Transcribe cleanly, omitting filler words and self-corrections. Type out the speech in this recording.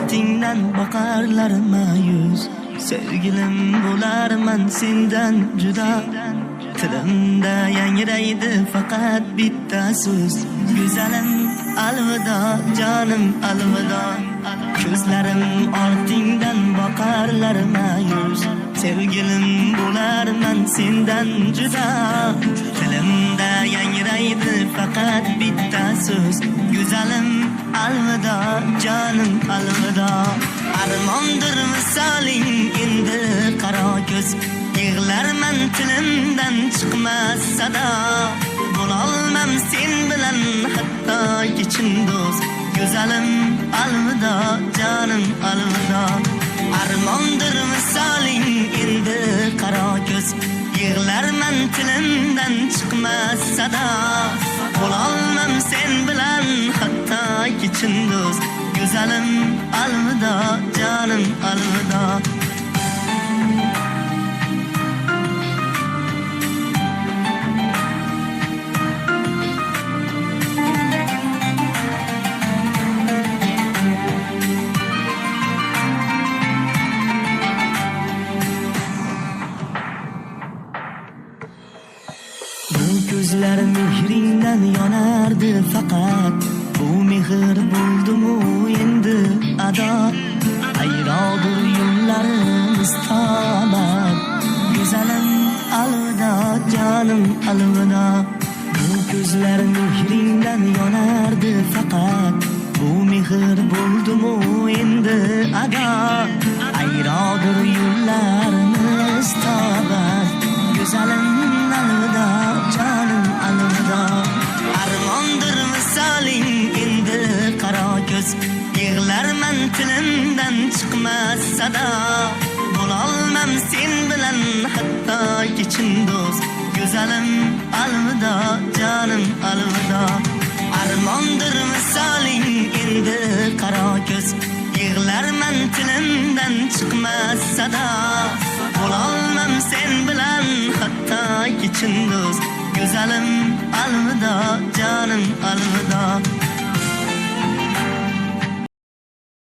ortingdan boqarlar mayus. Sevgilim bo'larman sendan juda. Tilimda yangraydi faqat bitta so'z. Go'zalim alvido, jonim alvido. Ko'zlarim ortingdan boqarlar mayus. Sevgilim bo'larman sendan juda. Tilimda yangraydi faqat bitta so'z. Go'zalim alvido, jonim alvido. Armondir misoling endi qaro ko'z. Yig'larman tilimdan chiqmas sado. Bo'lolmam sen bilan hatto kechin do'st. Go'zalim alvido, jonim alvido. Armondir misoling endi qaro ko'z. Yig'larman tilimdan chiqmas sado. Bo'lolmam sen bilan hatto kechin do'st. Go'zalim alvido, jonim alvido. Ko'zlar mehringdan yonardi faqat. Bu mehr bo'ldimu endi ado. Ayrodir yo'llarimiz tobat. Go'zalim alvido, jonim alvido. Bu ko'zlar mehringdan yonardi faqat. Bu mehr bo'ldimu endi ado. Ayrodir yo'llarimiz tobat. Go'zalim alvido, jonim alvido. Armondir misoling endi qaro ko'z. Yig'larman tilimdan chiqmas sado. Bo'lolmam sen bilan hatto kechin do'st. Go'zalim alvido, jonim alvido. Armondir misoling endi qaro ko'z. Yig'larman tilimdan chiqmas sado. Bo'lolmam sen bilan hatto kechin do'st. Go'zalim alvido, jonim alvido.